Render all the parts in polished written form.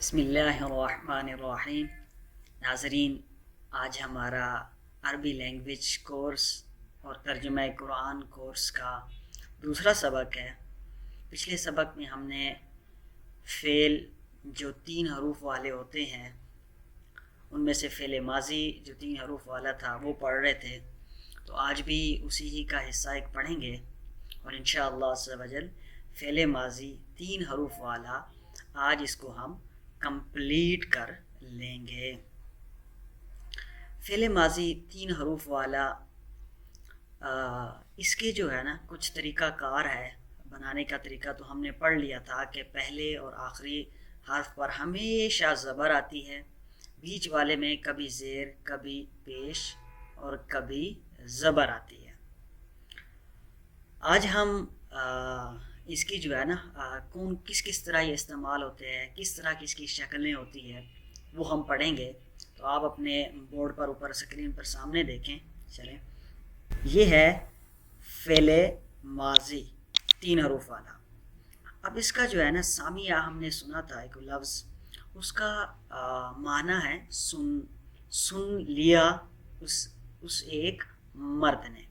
بسم اللہ الرحمن الرحیم۔ ناظرین، آج ہمارا عربی لینگویج کورس اور ترجمہ قرآن کورس کا دوسرا سبق ہے۔ پچھلے سبق میں ہم نے فعل جو 3 حروف والے ہوتے ہیں ان میں سے فعل ماضی جو 3 حروف والا تھا وہ پڑھ رہے تھے، تو آج بھی اسی ہی کا حصہ ایک پڑھیں گے اور انشاءاللہ عز و جل فعل ماضی 3 حروف والا آج اس کو ہم کمپلیٹ کر لیں گے۔ فعل ماضی 3 حروف والا اس کے جو ہے نا کچھ طریقہ کار ہے بنانے کا طریقہ، تو ہم نے پڑھ لیا تھا کہ پہلے اور آخری حرف پر ہمیشہ زبر آتی ہے، بیچ والے میں کبھی زیر، کبھی پیش اور کبھی زبر آتی ہے۔ آج ہم اس کی جو ہے نا کس طرح یہ استعمال ہوتے ہیں، کس طرح کی اس کی شکلیں ہوتی ہیں وہ ہم پڑھیں گے۔ تو آپ اپنے بورڈ پر اوپر اسکرین پر سامنے دیکھیں۔ چلیں، یہ ہے فعل ماضی 3 حروف والا۔ اب اس کا جو ہے نا سامعہ ہم نے سنا تھا ایک لفظ، اس کا معنی ہے سن لیا اس ایک مرد نے۔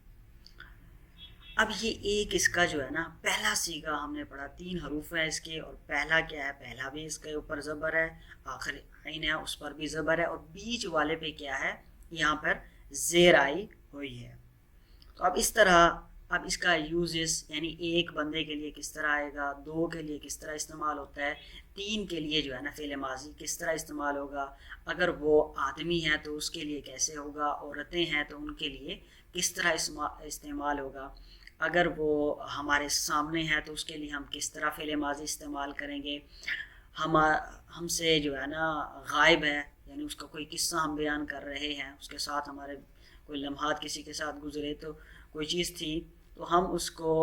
اب یہ ایک اس کا جو ہے نا پہلا صیغہ ہم نے پڑھا، 3 حروف ہیں اس کے، اور پہلا کیا ہے، پہلا بھی اس کے اوپر زبر ہے، آخری عین ہے اس پر بھی زبر ہے، اور بیچ والے پہ کیا ہے، یہاں پر زیر آئی ہوئی ہے۔ تو اب اس طرح اب اس کا یوزز یعنی ایک بندے کے لیے کس طرح آئے گا، 2 کے لیے کس طرح استعمال ہوتا ہے، 3 کے لیے جو ہے نا فعل ماضی کس طرح استعمال ہوگا، اگر وہ آدمی ہے تو اس کے لیے کیسے ہوگا، عورتیں ہیں تو ان کے لیے کس طرح استعمال ہوگا، اگر وہ ہمارے سامنے ہے تو اس کے لیے ہم کس طرح فعل ماضی استعمال کریں گے، ہم سے جو ہے نا غائب ہے یعنی اس کا کوئی قصہ ہم بیان کر رہے ہیں، اس کے ساتھ ہمارے کوئی لمحات کسی کے ساتھ گزرے، تو کوئی چیز تھی، تو ہم اس کو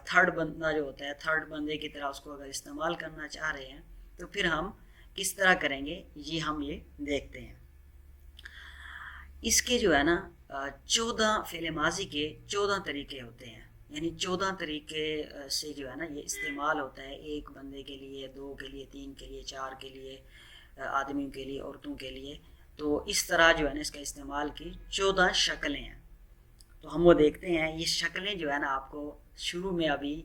تھرڈ بندہ جو ہوتا ہے، تھرڈ بندے کی طرح اس کو اگر استعمال کرنا چاہ رہے ہیں تو پھر ہم کس طرح کریں گے، یہ ہم یہ دیکھتے ہیں۔ اس کے جو ہے نا 14 فعل ماضی کے 14 طریقے ہوتے ہیں، یعنی 14 طریقے سے جو ہے نا یہ استعمال ہوتا ہے، ایک بندے کے لیے، 2 کے لیے، 3 کے لیے، 4 کے لیے، آدمیوں کے لیے، عورتوں کے لیے، تو اس طرح جو ہے نا اس کا استعمال کی 14 شکلیں ہیں۔ تو ہم وہ دیکھتے ہیں، یہ شکلیں جو ہے نا آپ کو شروع میں ابھی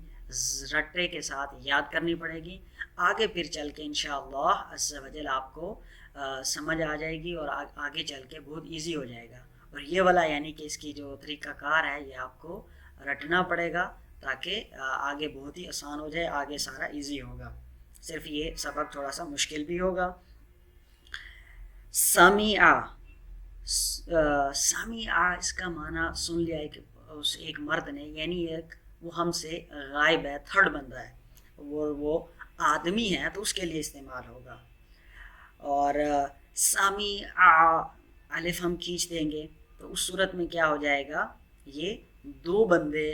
رٹے کے ساتھ یاد کرنی پڑے گی، آگے پھر چل کے انشاءاللہ عز و جل آپ کو سمجھ آ جائے گی اور آگے چل کے بہت ایزی ہو جائے گا۔ اور یہ والا یعنی کہ اس کی جو طریقہ کار ہے یہ آپ کو رٹنا پڑے گا تاکہ آگے بہت ہی آسان ہو جائے، آگے سارا ایزی ہوگا، صرف یہ سبق تھوڑا سا مشکل بھی ہوگا۔ سامعہ، سامعہ اس کا معنی سن لیا اس ایک مرد نے، یعنی ایک وہ ہم سے غائب ہے، تھرڈ بندہ ہے، وہ آدمی ہے تو اس کے لیے استعمال ہوگا۔ اور سامعہ الف ہم کھینچ دیں گے تو اس صورت میں کیا ہو جائے گا، یہ 2 بندے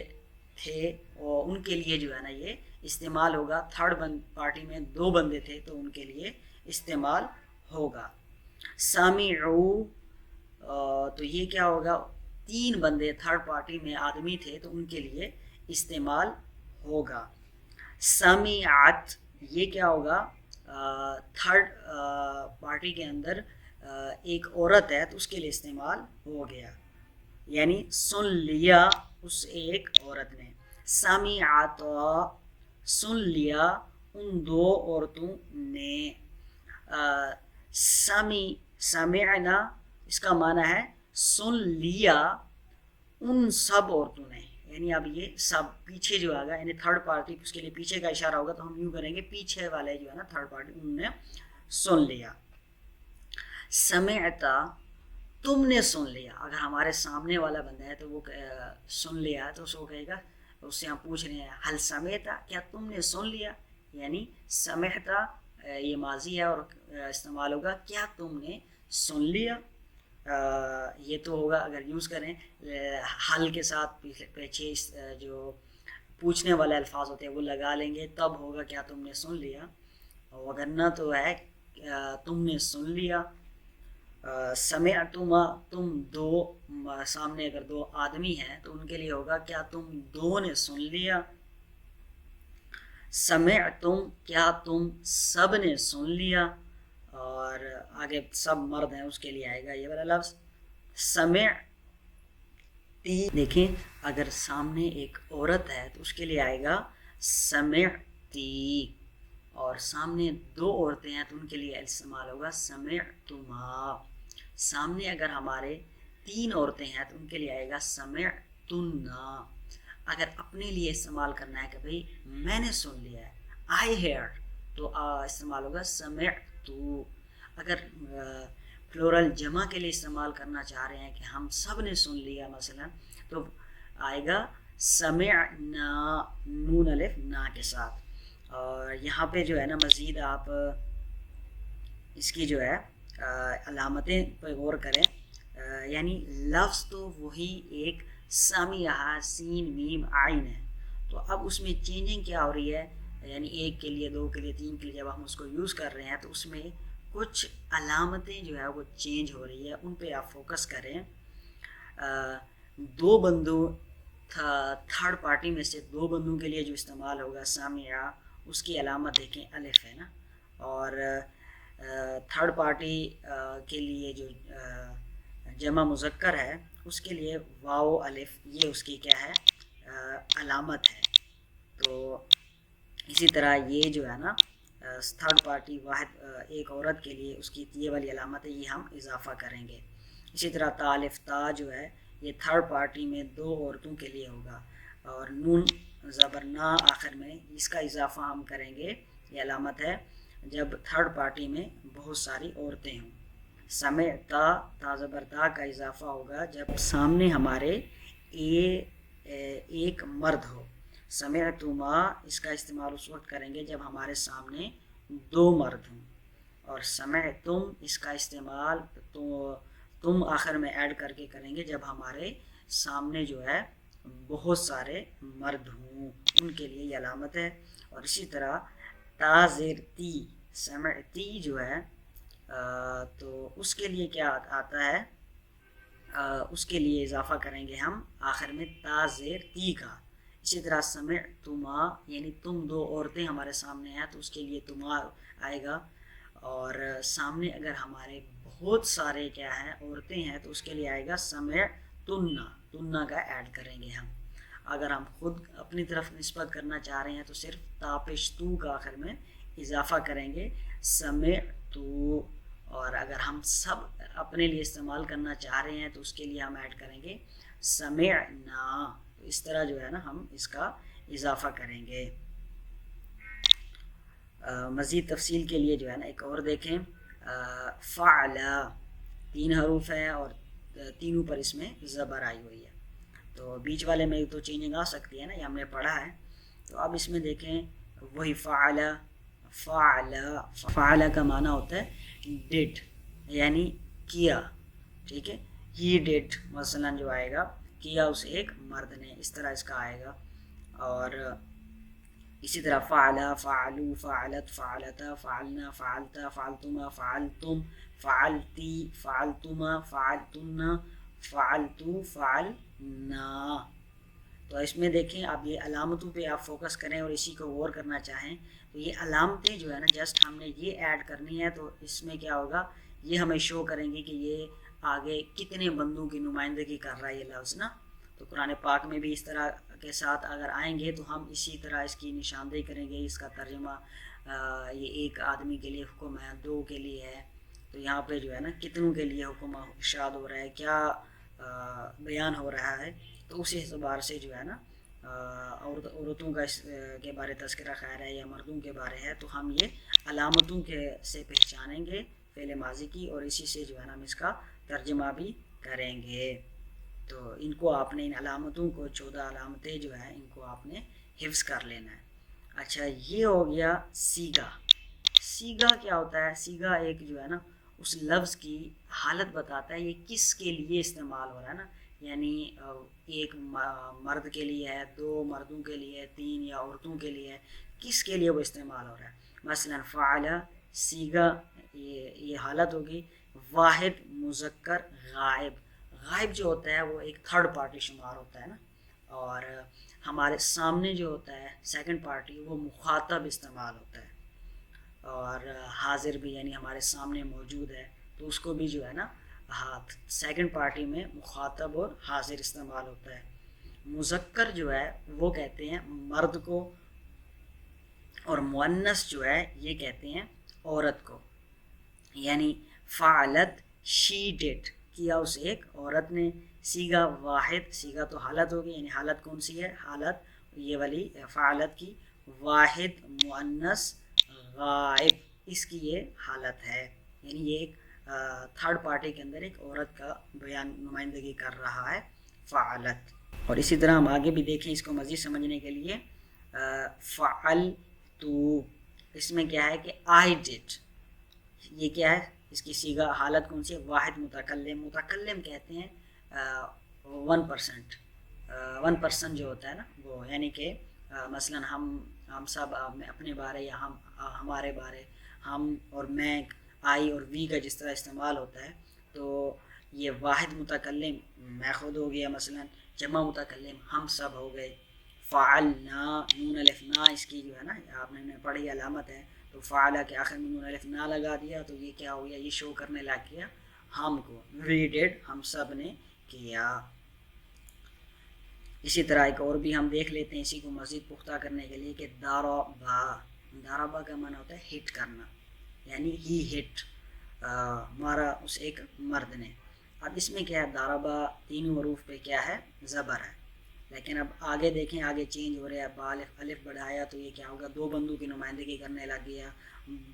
تھے اور ان کے لیے جو ہے نا یہ استعمال ہوگا، تھرڈ پارٹی میں 2 بندے تھے تو ان کے لیے استعمال ہوگا۔ سامعو تو یہ کیا ہوگا، 3 بندے تھرڈ پارٹی میں آدمی تھے تو ان کے لیے استعمال ہوگا۔ سامعات یہ کیا ہوگا، تھرڈ پارٹی کے اندر ایک عورت ہے تو اس کے لیے استعمال ہو گیا، یعنی سن لیا اس ایک عورت نے۔ سامعات سن لیا ان 2 عورتوں نے۔ سمعنا اس کا معنی ہے سن لیا ان سب عورتوں نے، یعنی اب یہ سب پیچھے جو آگا یعنی تھرڈ پارٹی اس کے لیے پیچھے کا اشارہ ہوگا تو ہم یوں کریں گے، پیچھے والے جو ہے نا تھرڈ پارٹی انہوں نے سن لیا۔ سمعتا تم نے سن لیا، اگر ہمارے سامنے والا بندہ ہے تو وہ سن لیا تو اس کو کہے گا، اس سے ہم پوچھ رہے ہیں حل سمعتا، کیا تم نے سن لیا، یعنی سمعتا یہ ماضی ہے اور استعمال ہوگا کیا تم نے سن لیا۔ یہ تو ہوگا اگر یوز کریں حل کے ساتھ پیچھے جو پوچھنے والے الفاظ ہوتے ہیں وہ لگا لیں گے، تب ہوگا کیا تم نے سن لیا، اور اگر نہ تو ہے تم نے سن لیا۔ سمعتما تم 2، سامنے اگر 2 آدمی ہیں تو ان کے لیے ہوگا کیا تم 2 نے سن لیا۔ سمعتم کیا تم سب نے سن لیا۔ اور آگے سب مرد ہیں اس کے لیے آئے گا یہ والا لفظ سمعتی. دیکھیں اگر سامنے ایک عورت ہے تو اس کے لیے آئے گا سمعتی، اور سامنے دو عورتیں ہیں تو ان کے لیے استعمال ہوگا سمعتما. سامنے اگر ہمارے 3 عورتیں ہیں تو ان کے لیے آئے گا سمعتنا. اگر اپنے لیے استعمال کرنا ہے کہ بھئی میں نے سن لیا ہے I heard، تو استعمال ہوگا سمعتو. اگر پلورل جمع کے لیے استعمال کرنا چاہ رہے ہیں کہ ہم سب نے سن لیا مثلا، تو آئے گا سمعنا، نون الف نا کے ساتھ. اور یہاں پہ جو ہے نا مزید آپ اس کی جو ہے علامتیں پہ غور کریں. یعنی لفظ تو وہی ایک سامعہ سین میم عین ہے، تو اب اس میں چینجنگ کیا ہو رہی ہے، یعنی 1 کے لیے 2 کے لیے 3 کے لیے جب ہم اس کو یوز کر رہے ہیں تو اس میں کچھ علامتیں جو ہے وہ چینج ہو رہی ہے، ان پہ آپ فوکس کریں. 2 بندوں تھرڈ پارٹی میں سے 2 بندوں کے لیے جو استعمال ہوگا سامعہ، اس کی علامت دیکھیں الف ہے نا. اور تھرڈ پارٹی کے لیے جو جمع مذکر ہے اس کے لیے واو الف، یہ اس کی کیا ہے علامت ہے. تو اسی طرح یہ جو ہے نا تھرڈ پارٹی واحد ایک عورت کے لیے اس کی یہ والی علامت ہے، یہ ہم اضافہ کریں گے. اسی طرح تا الف تا جو ہے یہ تھرڈ پارٹی میں 2 عورتوں کے لیے ہوگا، اور نون زبر نا آخر میں اس کا اضافہ ہم کریں گے، یہ علامت ہے جب تھرڈ پارٹی میں بہت ساری عورتیں ہوں. سمعتا تا زبر تا کا اضافہ ہوگا جب سامنے ہمارے ایک مرد ہو. سمعتما اس کا استعمال اس وقت کریں گے جب ہمارے سامنے 2 مرد ہوں. اور سمعتم اس کا استعمال تو تم آخر میں ایڈ کر کے کریں گے جب ہمارے سامنے جو ہے بہت سارے مرد ہوں، ان کے لیے یہ علامت ہے. اور اسی طرح تا زیر تی سمعتی جو ہے تو اس کے لیے کیا آتا ہے، اس کے لیے اضافہ کریں گے ہم آخر میں تا زیر تی کا. اسی طرح سمعتما یعنی تم 2 عورتیں ہمارے سامنے ہیں تو اس کے لیے تما آئے گا. اور سامنے اگر ہمارے بہت سارے کیا ہیں عورتیں ہیں تو اس کے لیے آئے گا سمعتنا، تنا کا ایڈ کریں گے ہم. اگر ہم خود اپنی طرف نسبت کرنا چاہ رہے ہیں تو صرف تاپش تو کا آخر میں اضافہ کریں گے سمعتو. اور اگر ہم سب اپنے لیے استعمال کرنا چاہ رہے ہیں تو اس کے لیے ہم ایڈ کریں گے سمعنا. اس طرح جو ہے نا ہم اس کا اضافہ کریں گے. مزید تفصیل کے لیے جو ہے نا ایک اور دیکھیں، فعل 3 حروف ہیں اور تینوں پر اس میں زبر آئی ہوئی ہے، تو بیچ والے میں تو چینجنگ آ سکتی ہے نا، یہ ہم نے پڑھا ہے. تو اب اس میں دیکھیں وہی فعل کا معنی ہوتا ہے ڈیڈ، یعنی کیا، ٹھیک ہے. ہی ڈیڈ مثلا جو آئے گا کیا اس ایک مرد نے، اس طرح اس کا آئے گا. اور اسی طرح فعلا فعلو فعلت فعلتا فعلنا فعلتا فعلتما فعلتم فعلتی فعلتما فعلتن فعلتو فعلنا. تو اس میں دیکھیں آپ یہ علامتوں پہ آپ فوکس کریں اور اسی کو غور کرنا چاہیں تو یہ علامتیں جو ہے نا جسٹ ہم نے یہ ایڈ کرنی ہے، تو اس میں کیا ہوگا یہ ہمیں شو کریں گے کہ یہ آگے کتنے بندوں کی نمائندگی کر رہا ہے یہ لفظ نا. تو قرآن پاک میں بھی اس طرح کے ساتھ اگر آئیں گے تو ہم اسی طرح اس کی نشاندہی کریں گے. اس کا ترجمہ یہ 1 آدمی کے لیے حکم ہے، 2 کے لیے ہے، تو یہاں پہ جو ہے نا کتنوں کے لیے حکم ارشاد ہو رہا ہے، کیا بیان ہو رہا ہے. تو اسی اعتبار سے جو ہے نا عورتوں کا کے بارے تذکرہ خیر ہے یا مردوں کے بارے ہے، تو ہم یہ علامتوں کے سے پہچانیں گے فعل ماضی کی، اور اسی سے جو ہے نا ہم اس کا ترجمہ بھی کریں گے. تو ان کو آپ نے ان علامتوں کو 14 علامتیں جو ہیں ان کو آپ نے حفظ کر لینا ہے. اچھا یہ ہو گیا سیگا. سیگا کیا ہوتا ہے؟ سیگا ایک جو ہے نا اس لفظ کی حالت بتاتا ہے، یہ کس کے لیے استعمال ہو رہا ہے نا، یعنی 1 مرد کے لیے ہے، 2 مردوں کے لیے، 3 یا عورتوں کے لیے ہے، کس کے لیے وہ استعمال ہو رہا ہے. مثلا فعل سیگا یہ حالت ہوگی واحد مذکر غائب. غائب جو ہوتا ہے وہ ایک تھرڈ پارٹی شمار ہوتا ہے نا، اور ہمارے سامنے جو ہوتا ہے سیکنڈ پارٹی وہ مخاطب استعمال ہوتا ہے. اور حاضر بھی یعنی ہمارے سامنے موجود ہے، تو اس کو بھی جو ہے نا سیکنڈ پارٹی میں مخاطب اور حاضر استعمال ہوتا ہے۔ مذکر جو ہے وہ کہتے ہیں مرد کو، اور مؤنث جو ہے یہ کہتے ہیں عورت کو۔ یعنی فعلت شی ڈیڈ، کیا اس ایک عورت نے۔ سیگا واحد، سیگا تو حالت ہوگی، یعنی حالت کون سی ہے؟ حالت یہ والی فعلت کی، واحد مؤنث غائب، اس کی یہ حالت ہے، یعنی یہ ایک تھرڈ پارٹی کے اندر ایک عورت کا بیان نمائندگی کر رہا ہے فعلت۔ اور اسی طرح ہم آگے بھی دیکھیں اس کو مزید سمجھنے کے لیے، فعل تو اس میں کیا ہے کہ آئی ڈیڈ، یہ کیا ہے؟ اس کی صیغہ حالت کون سی ہے؟ واحد متکلم۔ متکلم کہتے ہیں 1% جو ہوتا ہے نا وہ، یعنی کہ مثلا ہم سب اپنے بارے یا ہمارے بارے، ہم اور میں، آئی اور وی کا جس طرح استعمال ہوتا ہے، تو یہ واحد متکلم میں خود ہو گیا، مثلا جمع متکلم ہم سب ہو گئے۔ فعلنا، نون الف نا اس کی جو ہے نا آپ نے پڑھی علامت ہے، تو فعلا کے آخر میں نون الف نا لگا دیا تو یہ کیا ہو گیا؟ یہ شو کرنے لگ گیا ہم کو، وی ڈیڈ ہم سب نے کیا۔ اسی طرح ایک اور بھی ہم دیکھ لیتے ہیں اسی کو مزید پختہ کرنے کے لیے کہ دارابا، دارابا کا معنی ہوتا ہے ہٹ کرنا، یعنی ہی ہٹ، مارا اس ایک مرد نے۔ اب اس میں کیا ہے؟ دارابا تینوں حروف پہ کیا ہے؟ زبر ہے، لیکن اب آگے دیکھیں، آگے چینج ہو رہا ہے، با الف بڑھایا تو یہ کیا ہوگا؟ 2 بندوں کی نمائندگی کرنے لگ گیا،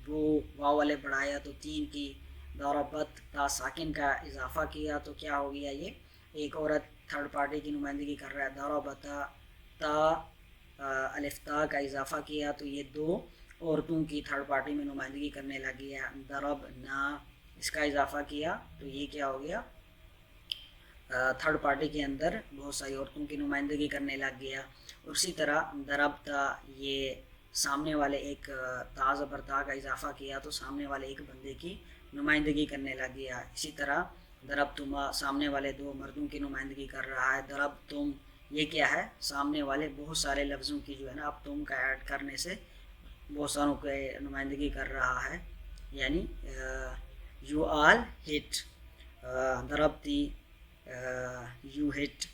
وہ واو الف بڑھایا تو 3 کی، دارابت تا ساکن کا اضافہ کیا تو کیا ہو گیا؟ یہ ایک عورت تھرڈ پارٹی کی نمائندگی کر رہا ہے۔ دارابتا تا الف تا کا اضافہ کیا تو یہ 2 عورتوں کی تھرڈ پارٹی میں نمائندگی کرنے لگ گیا۔ دربنا اس کا اضافہ کیا تو یہ کیا ہو گیا؟ تھرڈ پارٹی کے اندر بہت ساری عورتوں کی نمائندگی کرنے لگ گیا۔ اسی طرح دربتا، یہ سامنے والے ایک تا زبر تا کا اضافہ کیا تو سامنے والے ایک بندے کی نمائندگی کرنے لگ گیا۔ اسی طرح دربتما، سامنے والے 2 مردوں کی نمائندگی کر رہا ہے۔ دربتم، یہ کیا ہے؟ سامنے والے بہت سارے لفظوں کی جو ہے نا اب تم کا ایڈ کرنے سے بہت ساروں کی نمائندگی کر رہا ہے، یعنی you all hit, دربتی you hit,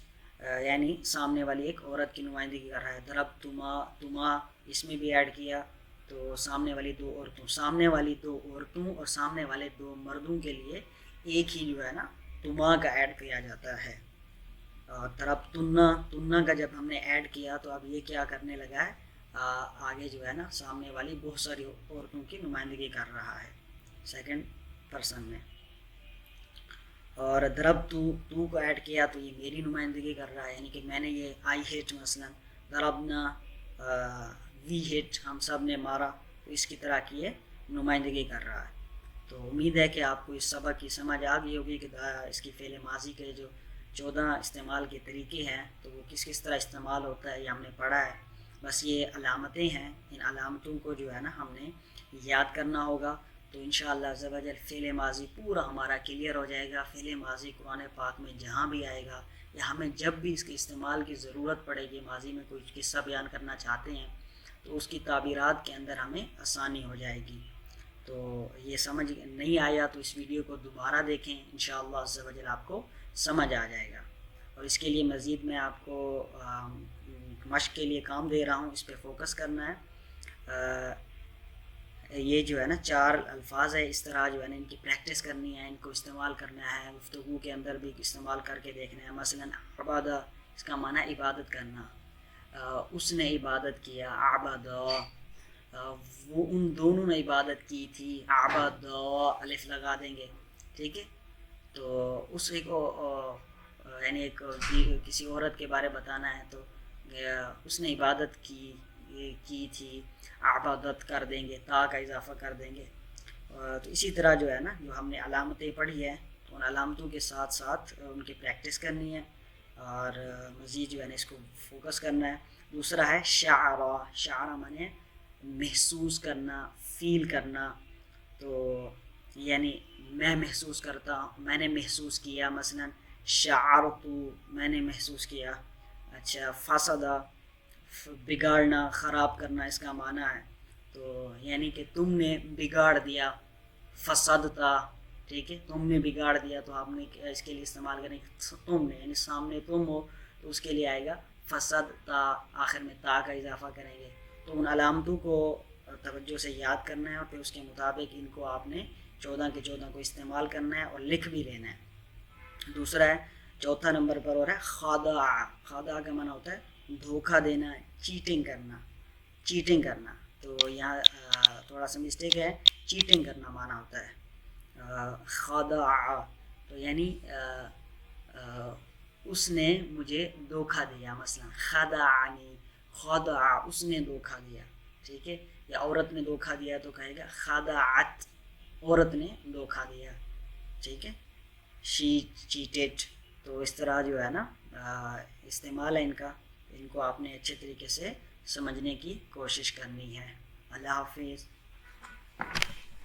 یعنی سامنے والی ایک عورت کی نمائندگی کر رہا ہے۔ دربتما، تما اس میں بھی ایڈ کیا تو سامنے والی 2 عورتوں، سامنے والی 2 عورتوں اور سامنے والے 2 مردوں کے لیے ایک ہی جو ہے نا تما کا ایڈ کیا جاتا ہے۔ تربتنا، تنا کا جب ہم نے ایڈ کیا تو اب یہ کیا کرنے لگا ہے؟ آگے جو ہے نا سامنے والی بہت ساری عورتوں کی نمائندگی کر رہا ہے سیکنڈ پرسن میں۔ اور تو کو ایڈ کیا تو یہ میری نمائندگی کر رہا ہے، یعنی کہ میں نے یہ آئی ہٹ، مثلا دربنا وی ہٹ، ہم سب نے مارا، تو اس کی طرح کی یہ نمائندگی کر رہا ہے۔ تو امید ہے کہ آپ کو اس سبق کی سمجھ آ گئی ہوگی کہ اس کی فعل ماضی کے جو 14 استعمال کے طریقے ہیں تو وہ کس طرح استعمال ہوتا ہے، یہ ہم نے پڑھا ہے۔ بس یہ علامتیں ہیں، ان علامتوں کو جو ہے نا ہم نے یاد کرنا ہوگا، تو انشاءاللہ عز و جل فعل ماضی پورا ہمارا کلیئر ہو جائے گا۔ فعل ماضی قرآن پاک میں جہاں بھی آئے گا یا ہمیں جب بھی اس کے استعمال کی ضرورت پڑے گی، ماضی میں کوئی قصہ بیان کرنا چاہتے ہیں تو اس کی تعبیرات کے اندر ہمیں آسانی ہو جائے گی۔ تو یہ سمجھ نہیں آیا تو اس ویڈیو کو دوبارہ دیکھیں، انشاءاللہ عز و جل آپ کو سمجھ آ جائے گا۔ اور اس کے لیے مزید میں آپ کو مشق کے لیے کام دے رہا ہوں، اس پہ فوکس کرنا ہے۔ یہ جو ہے نا 4 الفاظ ہے، اس طرح جو ہے نا ان کی پریکٹس کرنی ہے، ان کو استعمال کرنا ہے، گفتگو کے اندر بھی استعمال کر کے دیکھنا ہے۔ مثلا عبادہ، اس کا معنی عبادت کرنا، اس نے عبادت کیا، عبادہ، وہ ان دونوں نے عبادت کی تھی، عبادہ الف لگا دیں گے، ٹھیک ہے۔ تو اس کو یعنی ایک کسی عورت کے بارے بتانا ہے تو اس نے عبادت کی تھی، عبادت کر دیں گے، تا کا اضافہ کر دیں گے۔ تو اسی طرح جو ہے نا جو ہم نے علامتیں پڑھی ہیں تو ان علامتوں کے ساتھ ساتھ ان کی پریکٹس کرنی ہے اور مزید جو ہے نا اس کو فوکس کرنا ہے۔ دوسرا ہے شعرا، شعرا معنی محسوس کرنا، فیل کرنا، تو یعنی میں محسوس کرتا ہوں، میں نے محسوس کیا، مثلا شعرتو میں نے محسوس کیا۔ اچھا، فسدہ بگاڑنا، خراب کرنا اس کا معنی ہے۔ تو یعنی کہ تم نے بگاڑ دیا، فسدتا، ٹھیک ہے، تم نے بگاڑ دیا تو آپ نے اس کے لیے استعمال کریں تم نے، یعنی سامنے تم ہو تو اس کے لیے آئے گا فسدتا، آخر میں تا کا اضافہ کریں گے۔ تو ان علامتوں کو توجہ سے یاد کرنا ہے اور پھر اس کے مطابق ان کو آپ نے 14 کے 14 کو استعمال کرنا ہے اور لکھ بھی لینا ہے۔ دوسرا ہے، چوتھا نمبر پر ہو رہا ہے خادع۔ خادع کا معنی ہوتا ہے دھوکہ دینا، چیٹنگ کرنا، چیٹنگ کرنا۔ تو یہاں تھوڑا سا مسٹیک ہے، چیٹنگ کرنا معنی ہوتا ہے خادع، تو یعنی اس نے مجھے دھوکہ دیا، مثلا خدعنی، خدع اس نے دھوکہ دیا، ٹھیک ہے، یا عورت نے دھوکہ دیا تو کہے گا خدعت، عورت نے دھوکہ دیا، ٹھیک ہے، شی چیٹڈ۔ تو اس طرح جو ہے نا استعمال ہے ان کو آپ نے اچھے طریقے سے سمجھنے کی کوشش کرنی ہے۔ اللہ حافظ۔